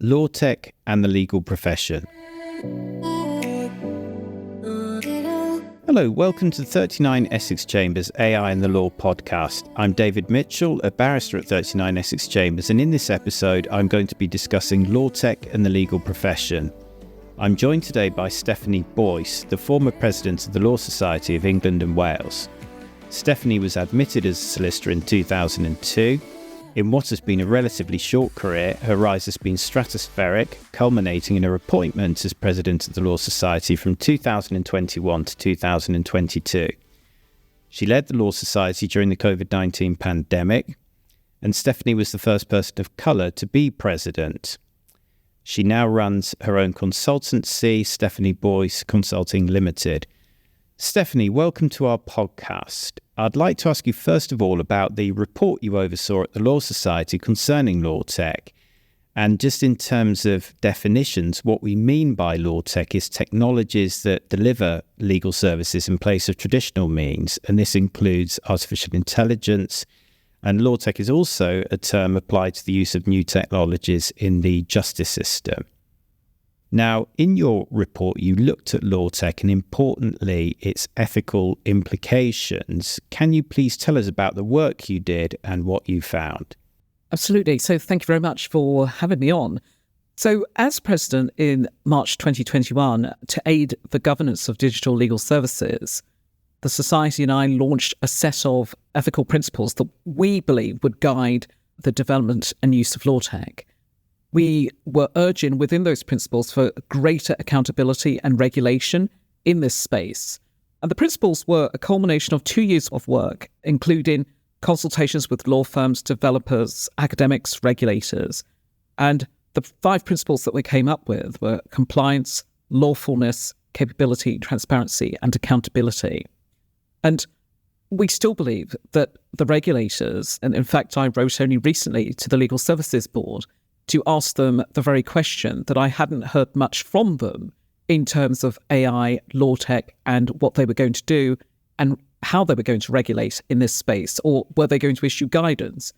Lawtech and the legal profession. Hello, welcome to 39 Essex Chambers AI and the Law podcast. I'm David Mitchell, a barrister at 39 Essex Chambers, and in this episode I'm going to be discussing Lawtech and the legal profession. I'm joined today by Stephanie Boyce, the former president of the Law Society of England and Wales. Stephanie was admitted as a solicitor in 2002. In what has been a relatively short career, her rise has been stratospheric, culminating in her appointment as president of the Law Society from 2021 to 2022. She led the Law Society during the COVID-19 pandemic, and Stephanie was the first person of colour to be president. She now runs her own consultancy, Stephanie Boyce Consulting Limited. Stephanie, welcome to our podcast. I'd like to ask you first of all about the report you oversaw at the Law Society concerning Lawtech. And just in terms of definitions, what we mean by Lawtech is technologies that deliver legal services in place of traditional means. And this includes artificial intelligence. And Lawtech is also a term applied to the use of new technologies in the justice system. Now, in your report, you looked at Lawtech and importantly, its ethical implications. Can you please tell us about the work you did and what you found? Absolutely. So thank you very much for having me on. So as president in March 2021, to aid the governance of digital legal services, the Society and I launched a set of ethical principles that we believe would guide the development and use of Lawtech. We were urging within those principles for greater accountability and regulation in this space. And the principles were a culmination of 2 years of work, including consultations with law firms, developers, academics, regulators. And the 5 principles that we came up with were compliance, lawfulness, capability, transparency, and accountability. And we still believe that the regulators, and in fact I wrote only recently to the Legal Services Board, to ask them the very question that I hadn't heard much from them in terms of AI, Lawtech, and what they were going to do and how they were going to regulate in this space, or were they going to issue guidance?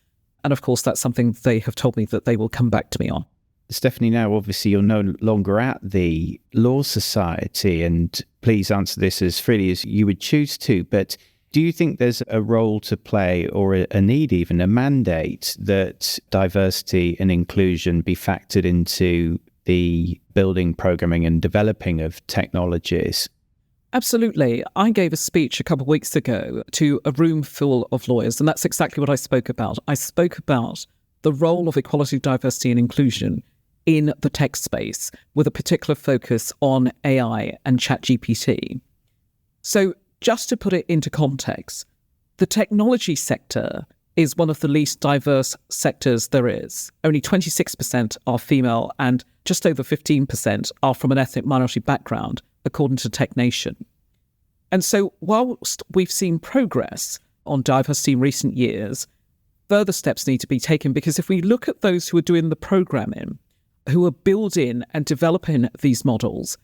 And of course, that's something they have told me that they will come back to me on. Stephanie, now obviously you're no longer at the Law Society, and please answer this as freely as you would choose to, but do you think there's a role to play, or a need even, a mandate that diversity and inclusion be factored into the building, programming and developing of technologies? Absolutely. I gave a speech a couple of weeks ago to a room full of lawyers, and that's exactly what I spoke about. I spoke about the role of equality, diversity and inclusion in the tech space, with a particular focus on AI and ChatGPT. So just to put it into context, the technology sector is one of the least diverse sectors there is. Only 26% are female and just over 15% are from an ethnic minority background, according to Tech Nation. And so whilst we've seen progress on diversity in recent years, further steps need to be taken, because if we look at those who are doing the programming, who are building and developing these models,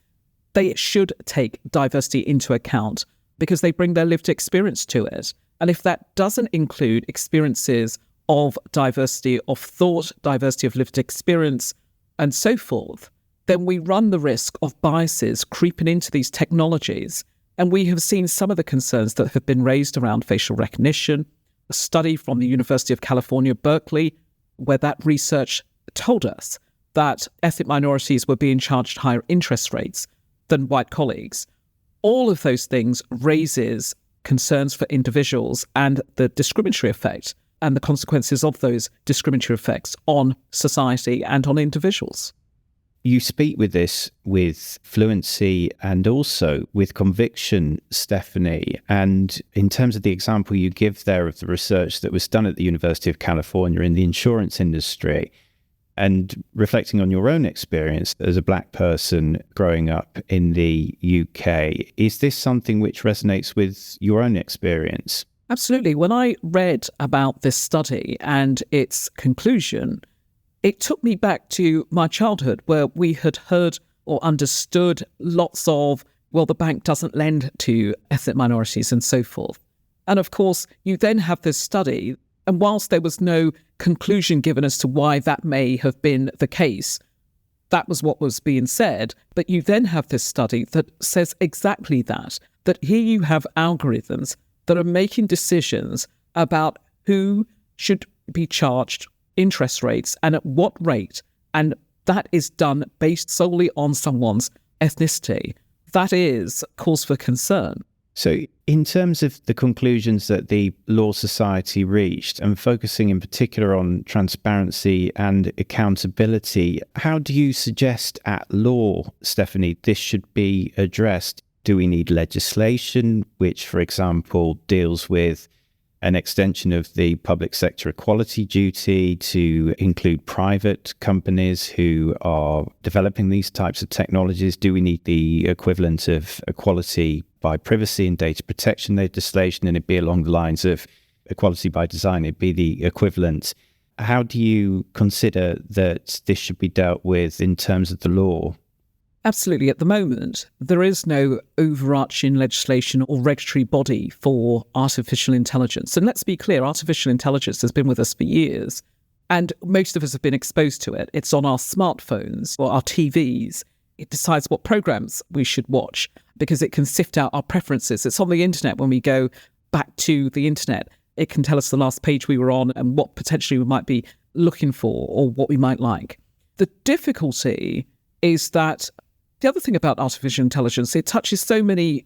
they should take diversity into account because they bring their lived experience to it. And if that doesn't include experiences of diversity of thought, diversity of lived experience, and so forth, then we run the risk of biases creeping into these technologies. And we have seen some of the concerns that have been raised around facial recognition. A study from the University of California, Berkeley, where that research told us that ethnic minorities were being charged higher interest rates than white colleagues. All of those things raises concerns for individuals and the discriminatory effect and the consequences of those discriminatory effects on society and on individuals. You speak with this with fluency and also with conviction, Stephanie. And in terms of the example you give there of the research that was done at the University of California in the insurance industry, and reflecting on your own experience as a Black person growing up in the UK, is this something which resonates with your own experience? Absolutely. When I read about this study and its conclusion, it took me back to my childhood, where we had heard or understood lots of, well, the bank doesn't lend to ethnic minorities and so forth. And of course, you then have this study, and whilst there was no conclusion given as to why that may have been the case, that was what was being said. But you then have this study that says exactly that here you have algorithms that are making decisions about who should be charged interest rates and at what rate. And that is done based solely on someone's ethnicity. That is cause for concern. So in terms of the conclusions that the Law Society reached, and focusing in particular on transparency and accountability, how do you suggest at law, Stephanie, this should be addressed? Do we need legislation which, for example, deals with an extension of the public sector equality duty to include private companies who are developing these types of technologies? Do we need the equivalent of equality by privacy and data protection legislation? And it'd be along the lines of equality by design, it'd be the equivalent. How do you consider that this should be dealt with in terms of the law? Absolutely. At the moment, there is no overarching legislation or regulatory body for artificial intelligence. And let's be clear, artificial intelligence has been with us for years, and most of us have been exposed to it. It's on our smartphones or our TVs. It decides what programs we should watch because it can sift out our preferences. It's on the internet. When we go back to the internet, it can tell us the last page we were on and what potentially we might be looking for or what we might like. The difficulty is that the other thing about artificial intelligence, it touches so many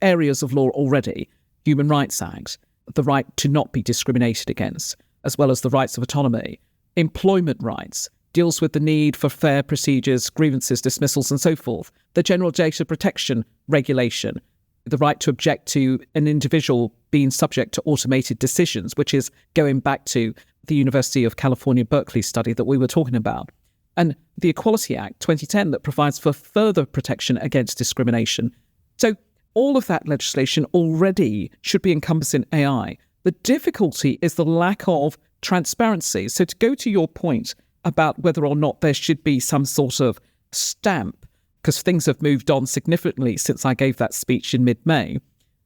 areas of law already. Human Rights Act, the right to not be discriminated against, as well as the rights of autonomy. Employment rights, deals with the need for fair procedures, grievances, dismissals, and so forth. The General Data Protection Regulation, the right to object to an individual being subject to automated decisions, which is going back to the University of California, Berkeley study that we were talking about. And the Equality Act 2010 that provides for further protection against discrimination. So all of that legislation already should be encompassing AI. The difficulty is the lack of transparency. So to go to your point about whether or not there should be some sort of stamp, because things have moved on significantly since I gave that speech in mid-May,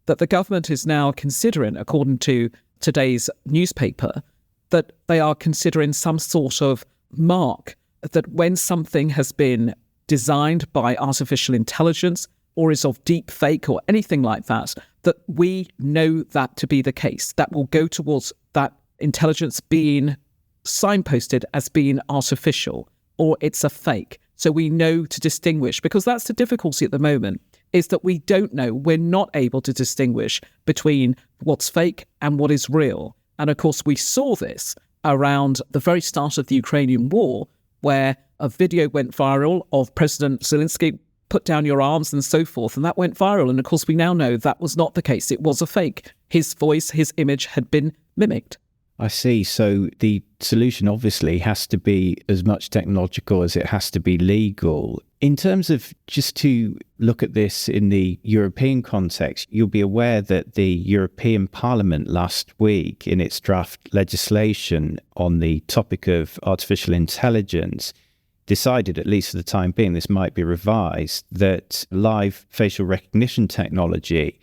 that the government is now considering, according to today's newspaper, that they are considering some sort of mark that when something has been designed by artificial intelligence or is of deep fake or anything like that, that we know that to be the case. That will go towards that intelligence being signposted as being artificial or it's a fake. So we know to distinguish, because that's the difficulty at the moment, is that we don't know. We're not able to distinguish between what's fake and what is real. And of course, we saw this around the very start of the Ukrainian war, where a video went viral of President Zelensky, put down your arms and so forth, and that went viral. And of course, we now know that was not the case. It was a fake. His voice, his image had been mimicked. I see. So the solution obviously has to be as much technological as it has to be legal. In terms of, just to look at this in the European context, you'll be aware that the European Parliament last week, in its draft legislation on the topic of artificial intelligence, decided, at least for the time being, this might be revised, that live facial recognition technology,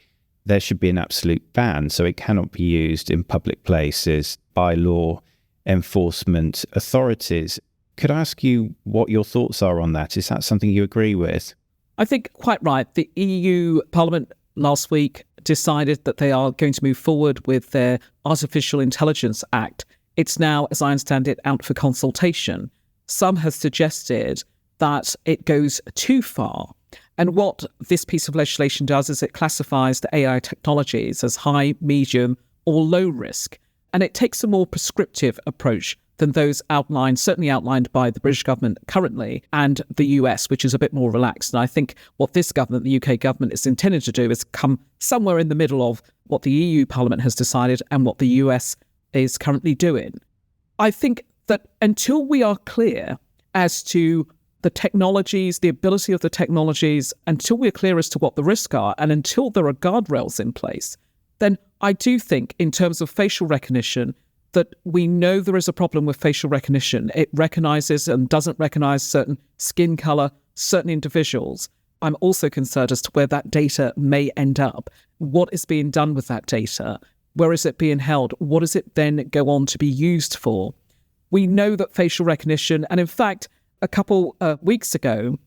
there should be an absolute ban. So it cannot be used in public places by law enforcement authorities. Could I ask you what your thoughts are on that? Is that something you agree with? I think quite right. The EU Parliament last week decided that they are going to move forward with their Artificial Intelligence Act. It's now, as I understand it, out for consultation. Some have suggested that it goes too far. And what this piece of legislation does is it classifies the AI technologies as high, medium, or low risk. And it takes a more prescriptive approach than those outlined, certainly outlined by the British government currently and the US, which is a bit more relaxed. And I think what this government, the UK government, is intended to do is come somewhere in the middle of what the EU Parliament has decided and what the US is currently doing. I think that until we are clear as to the technologies, the ability of the technologies, until we're clear as to what the risks are, and until there are guardrails in place, then I do think in terms of facial recognition that we know there is a problem with facial recognition. It recognizes and doesn't recognize certain skin color, certain individuals. I'm also concerned as to where that data may end up. What is being done with that data? Where is it being held? What does it then go on to be used for? We know that facial recognition, and in fact, a couple weeks ago,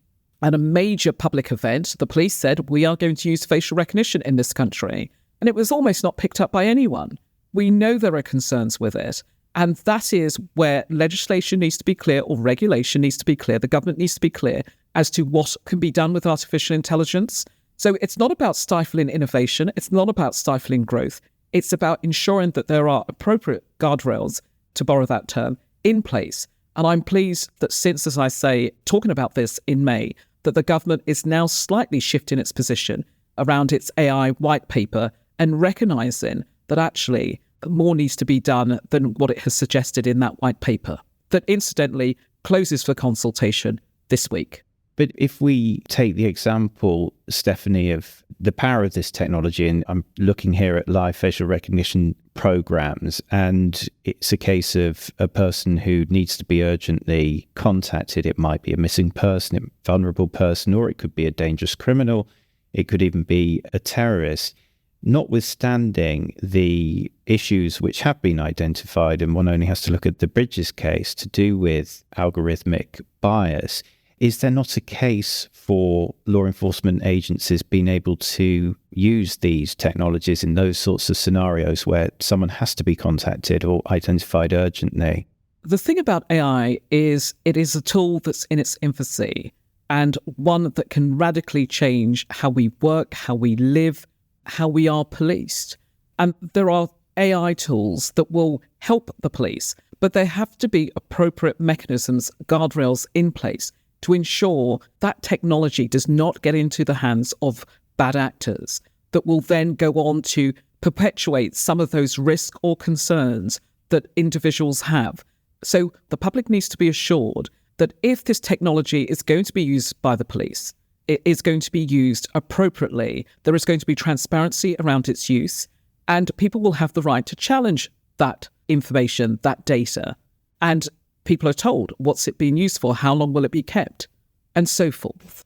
at a major public event, the police said, we are going to use facial recognition in this country. And it was almost not picked up by anyone. We know there are concerns with it. And that is where legislation needs to be clear or regulation needs to be clear. The government needs to be clear as to what can be done with artificial intelligence. So it's not about stifling innovation. It's not about stifling growth. It's about ensuring that there are appropriate guardrails, to borrow that term, in place. And I'm pleased that since, as I say, talking about this in May, that the government is now slightly shifting its position around its AI white paper and recognising that actually more needs to be done than what it has suggested in that white paper, that incidentally closes for consultation this week. But if we take the example, Stephanie, of the power of this technology, and I'm looking here at live facial recognition programs, and it's a case of a person who needs to be urgently contacted. It might be a missing person, a vulnerable person, or it could be a dangerous criminal. It could even be a terrorist. Notwithstanding the issues which have been identified, and one only has to look at the Bridges case to do with algorithmic bias, is there not a case for law enforcement agencies being able to use these technologies in those sorts of scenarios where someone has to be contacted or identified urgently? The thing about AI is it is a tool that's in its infancy and one that can radically change how we work, how we live, how we are policed. And there are AI tools that will help the police, but there have to be appropriate mechanisms, guardrails in place to ensure that technology does not get into the hands of bad actors that will then go on to perpetuate some of those risks or concerns that individuals have. So the public needs to be assured that if this technology is going to be used by the police, it is going to be used appropriately. There is going to be transparency around its use, and people will have the right to challenge that information, that data. And people are told what's it being used for, how long will it be kept, and so forth.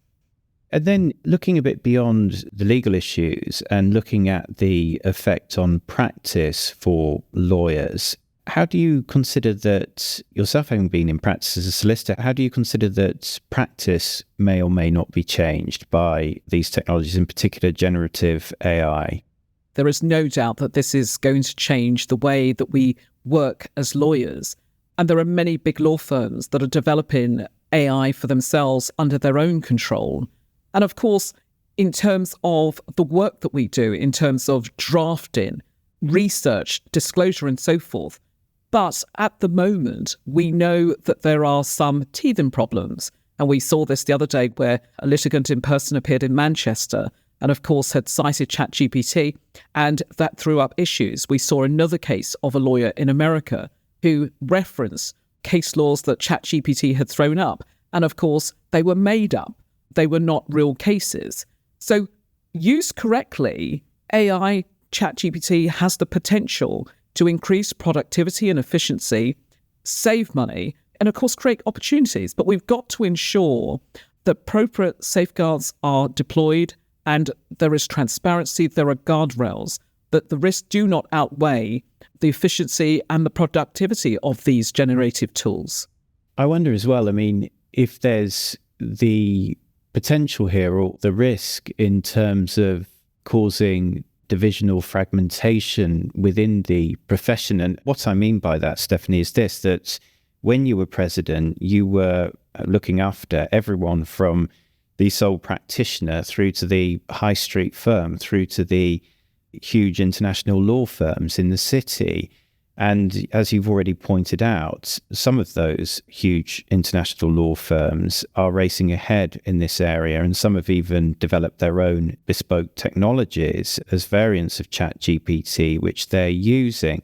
And then looking a bit beyond the legal issues and looking at the effect on practice for lawyers, how do you consider that, yourself having been in practice as a solicitor, how do you consider that practice may or may not be changed by these technologies, in particular generative AI? There is no doubt that this is going to change the way that we work as lawyers. And there are many big law firms that are developing AI for themselves under their own control. And of course, in terms of the work that we do, in terms of drafting, research, disclosure, and so forth. But at the moment, we know that there are some teething problems. And we saw this the other day where a litigant in person appeared in Manchester and, of course, had cited ChatGPT, and that threw up issues. We saw another case of a lawyer in America who referenced case laws that ChatGPT had thrown up. And of course, they were made up. They were not real cases. So used correctly, AI, ChatGPT has the potential to increase productivity and efficiency, save money, and of course, create opportunities. But we've got to ensure that appropriate safeguards are deployed and there is transparency, there are guardrails, that the risks do not outweigh the efficiency and the productivity of these generative tools. I wonder as well, I mean, if there's the potential here or the risk in terms of causing divisional fragmentation within the profession. And what I mean by that, Stephanie, is this, that when you were president, you were looking after everyone from the sole practitioner through to the high street firm, through to the huge international law firms in the city. And as you've already pointed out, some of those huge international law firms are racing ahead in this area, and some have even developed their own bespoke technologies as variants of ChatGPT, which they're using.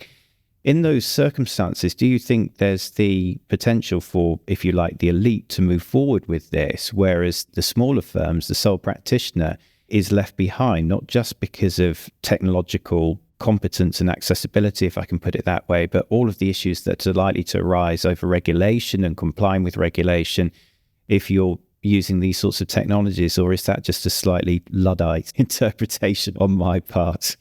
In those circumstances, do you think there's the potential for, if you like, the elite to move forward with this, whereas the smaller firms, the sole practitioner, is left behind, not just because of technological competence and accessibility, if I can put it that way, but all of the issues that are likely to arise over regulation and complying with regulation if you're using these sorts of technologies? Or is that just a slightly Luddite interpretation on my part?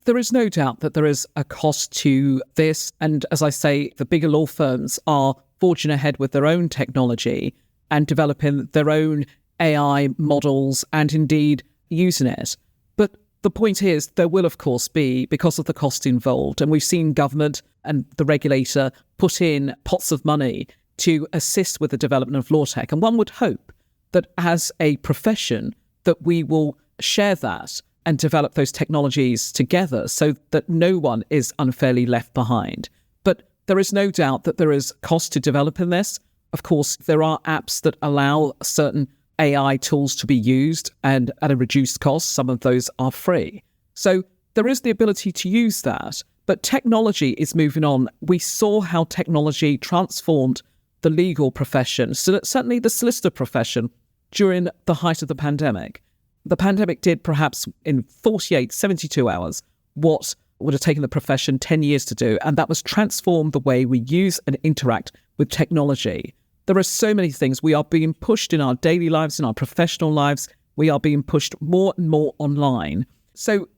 There is no doubt that there is a cost to this. And as I say, the bigger law firms are forging ahead with their own technology. and developing their own AI models and indeed using it. But the point is, there will, of course, be, because of the cost involved, and we've seen government and the regulator put in pots of money to assist with the development of Lawtech. And one would hope that as a profession that we will share that and develop those technologies together so that no one is unfairly left behind. But there is no doubt that there is cost to developing this. Of course, there are apps that allow certain AI tools to be used and at a reduced cost. Some of those are free. So there is the ability to use that, but technology is moving on. We saw how technology transformed the legal profession, so that certainly the solicitor profession during the height of the pandemic. The pandemic did perhaps in 48, 72 hours what would have taken the profession 10 years to do, and that was transform the way we use and interact with technology. There are so many things. We are being pushed in our daily lives, in our professional lives. We are being pushed more and more online. So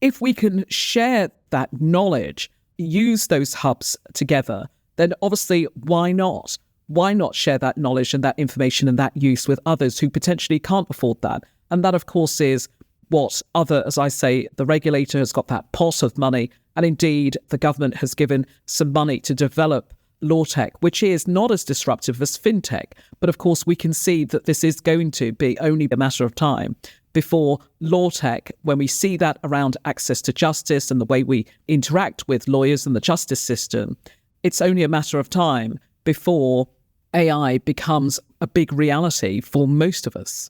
if we can share that knowledge, use those hubs together, then obviously why not? Why not share that knowledge and that information and that use with others who potentially can't afford that? And that, of course, is what as I say, the regulator has got that pot of money. And indeed, the government has given some money to develop Lawtech, which is not as disruptive as fintech. But of course, we can see that this is going to be only a matter of time before Lawtech, when we see that around access to justice and the way we interact with lawyers and the justice system, it's only a matter of time before AI becomes a big reality for most of us.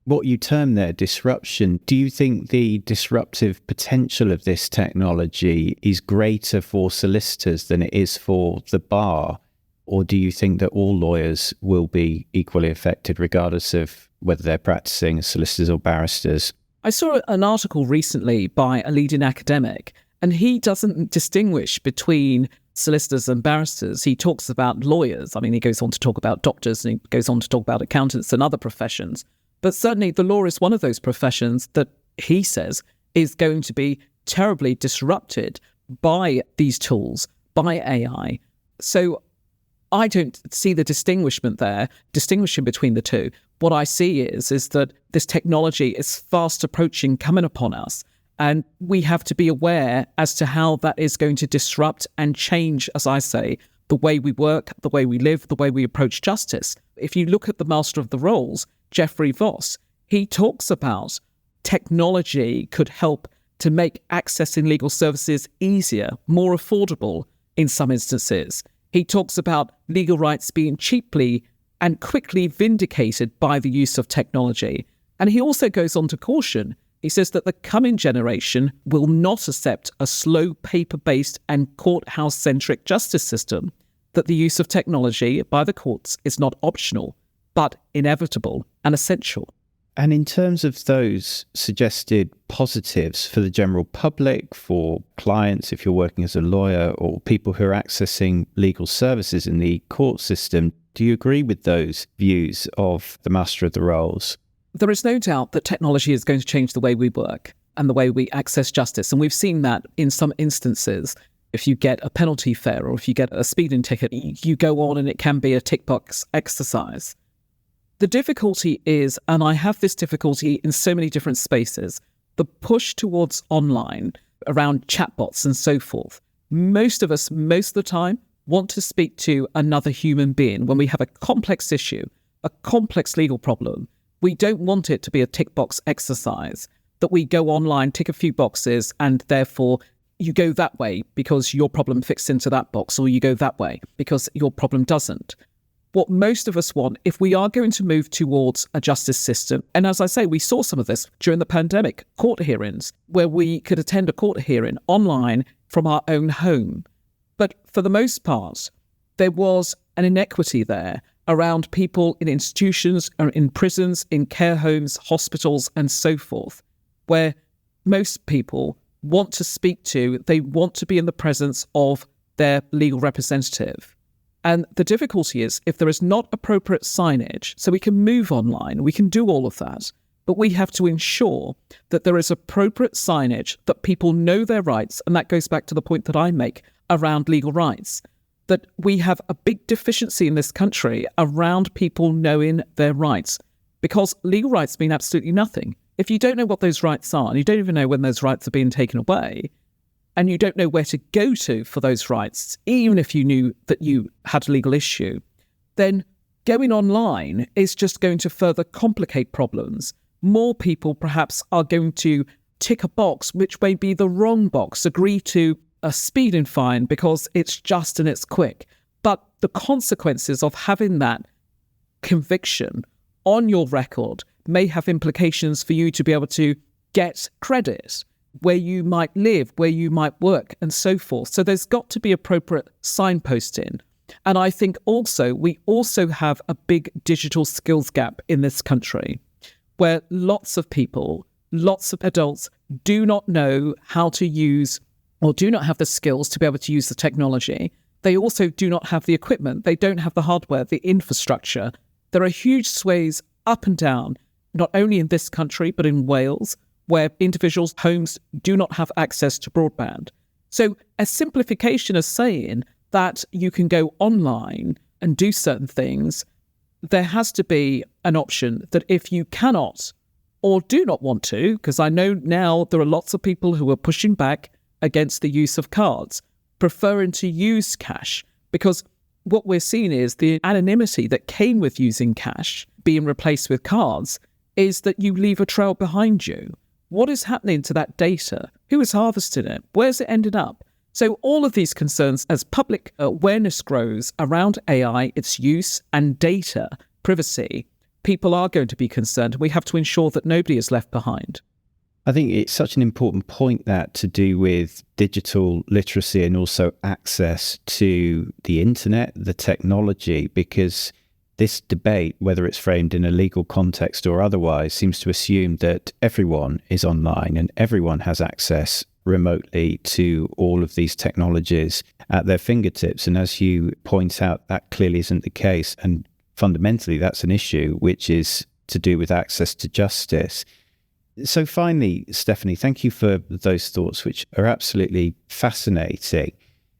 What you term there, disruption, do you think the disruptive potential of this technology is greater for solicitors than it is for the bar? Or do you think that all lawyers will be equally affected, regardless of whether they're practicing as solicitors or barristers? I saw an article recently by a leading academic, and he doesn't distinguish between solicitors and barristers. He talks about lawyers. I mean, he goes on to talk about doctors, and he goes on to talk about accountants and other professions. But certainly the law is one of those professions that he says is going to be terribly disrupted by these tools, by AI. So I don't see the distinguishing between the two. What I see is that this technology is fast approaching, coming upon us. And we have to be aware as to how that is going to disrupt and change, as I say, the way we work, the way we live, the way we approach justice. If you look at the Master of the Rolls, Jeffrey Voss, he talks about technology could help to make accessing legal services easier, more affordable in some instances. He talks about legal rights being cheaply and quickly vindicated by the use of technology. And he also goes on to caution. He says that the coming generation will not accept a slow, paper-based and courthouse-centric justice system, that the use of technology by the courts is not optional, but inevitable and essential. And in terms of those suggested positives for the general public, for clients, if you're working as a lawyer, or people who are accessing legal services in the court system, do you agree with those views of the Master of the Rolls? There is no doubt that technology is going to change the way we work and the way we access justice. And we've seen that in some instances. If you get a penalty fare or if you get a speeding ticket, you go on and it can be a tick box exercise. The difficulty is, and I have this difficulty in so many different spaces, the push towards online around chatbots and so forth. Most of us, most of the time, want to speak to another human being when we have a complex issue, a complex legal problem. We don't want it to be a tick box exercise, that we go online, tick a few boxes, and therefore you go that way because your problem fits into that box, or you go that way because your problem doesn't. What most of us want, if we are going to move towards a justice system, and as I say, we saw some of this during the pandemic, court hearings, where we could attend a court hearing online from our own home. But for the most part, there was an inequity there around people in institutions, or in prisons, in care homes, hospitals, and so forth, where most people want to speak to, they want to be in the presence of their legal representative. And the difficulty is, if there is not appropriate signage, so we can move online, we can do all of that, but we have to ensure that there is appropriate signage, that people know their rights, and that goes back to the point that I make around legal rights. that we have a big deficiency in this country around people knowing their rights, because legal rights mean absolutely nothing. If you don't know what those rights are, and you don't even know when those rights are being taken away, and you don't know where to go to for those rights, even if you knew that you had a legal issue, then going online is just going to further complicate problems. More people perhaps are going to tick a box which may be the wrong box, agree to a speeding fine because it's just and it's quick. But the consequences of having that conviction on your record may have implications for you to be able to get credit, where you might live, where you might work, and so forth. So there's got to be appropriate signposting. And I think also we also have a big digital skills gap in this country, where lots of people, lots of adults do not know how to use or do not have the skills to be able to use the technology. They also do not have the equipment. They don't have the hardware, the infrastructure. There are huge sways up and down, not only in this country, but in Wales, where individuals' homes do not have access to broadband. So a simplification is saying that you can go online and do certain things. There has to be an option that if you cannot or do not want to, because I know now there are lots of people who are pushing back against the use of cards, preferring to use cash, because what we're seeing is the anonymity that came with using cash being replaced with cards is that you leave a trail behind you. What is happening to that data? Who is harvesting it? Where's it ended up? So all of these concerns, as public awareness grows around AI, its use and data privacy, people are going to be concerned. We have to ensure that nobody is left behind. I think it's such an important point, that to do with digital literacy and also access to the internet, the technology, because this debate, whether it's framed in a legal context or otherwise, seems to assume that everyone is online and everyone has access remotely to all of these technologies at their fingertips. And as you point out, that clearly isn't the case. And fundamentally, that's an issue which is to do with access to justice. So finally, Stephanie, thank you for those thoughts, which are absolutely fascinating.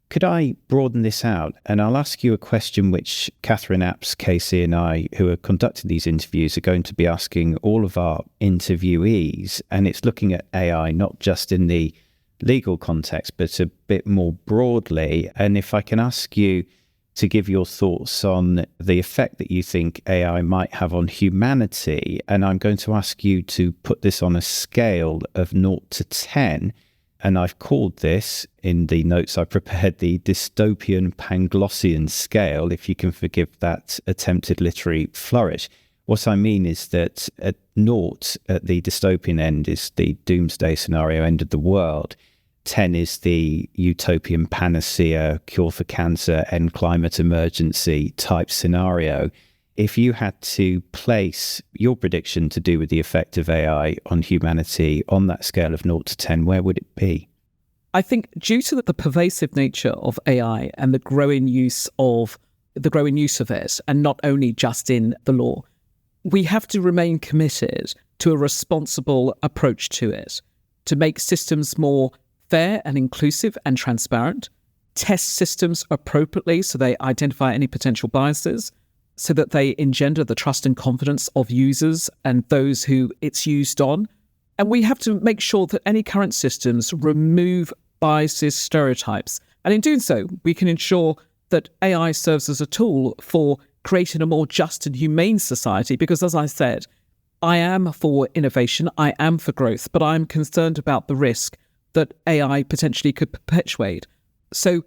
Could I broaden this out? And I'll ask you a question which Catherine Apps, Casey, and I, who are conducting these interviews, are going to be asking all of our interviewees. And it's looking at AI, not just in the legal context, but a bit more broadly. And if I can ask you to give your thoughts on the effect that you think AI might have on humanity. And I'm going to ask you to put this on a scale of 0 to 10. And I've called this, in the notes I prepared, the dystopian Panglossian scale, if you can forgive that attempted literary flourish. What I mean is that at 0, at the dystopian end, is the doomsday scenario, end of the world. 10 is the utopian panacea, cure for cancer, end climate emergency type scenario. If you had to place your prediction to do with the effect of AI on humanity on that scale of 0 to 10, where would it be? I think due to the pervasive nature of AI and the growing use of it, and not only just in the law, we have to remain committed to a responsible approach to it, to make systems more fair and inclusive and transparent, test systems appropriately so they identify any potential biases, so that they engender the trust and confidence of users and those who it's used on. And we have to make sure that any current systems remove biases, stereotypes. And in doing so, we can ensure that AI serves as a tool for creating a more just and humane society. Because as I said, I am for innovation, I am for growth, but I'm concerned about the risk that AI potentially could perpetuate. So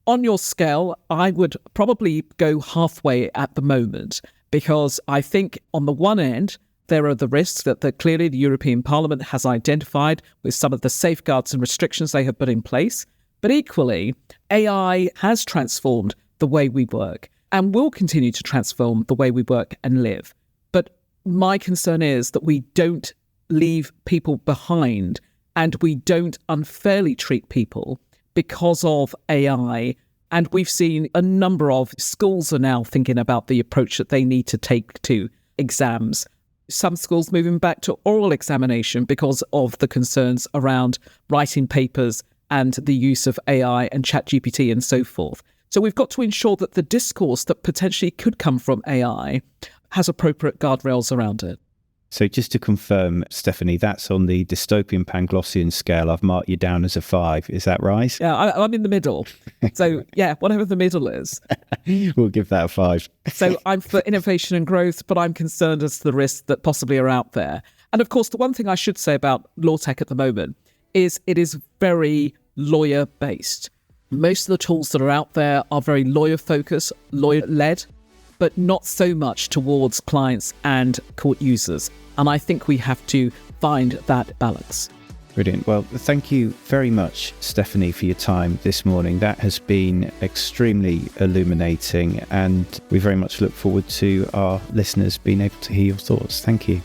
on your scale, I would probably go halfway at the moment, because I think on the one end, there are the risks that clearly the European Parliament has identified with some of the safeguards and restrictions they have put in place. But equally, AI has transformed the way we work and will continue to transform the way we work and live. But my concern is that we don't leave people behind and we don't unfairly treat people because of AI. And we've seen a number of schools are now thinking about the approach that they need to take to exams. Some schools moving back to oral examination because of the concerns around writing papers and the use of AI and ChatGPT and so forth. So we've got to ensure that the discourse that potentially could come from AI has appropriate guardrails around it. So just to confirm, Stephanie, that's on the dystopian Panglossian scale. I've marked you down as a 5. Is that right? Yeah, I'm in the middle. So yeah, whatever the middle is. We'll give that a 5. So I'm for innovation and growth, but I'm concerned as to the risks that possibly are out there. And of course, the one thing I should say about Lawtech at the moment is it is very lawyer-based. Most of the tools that are out there are very lawyer-focused, lawyer-led, but not so much towards clients and court users. And I think we have to find that balance. Brilliant. Well, thank you very much, Stephanie, for your time this morning. That has been extremely illuminating, and we very much look forward to our listeners being able to hear your thoughts. Thank you.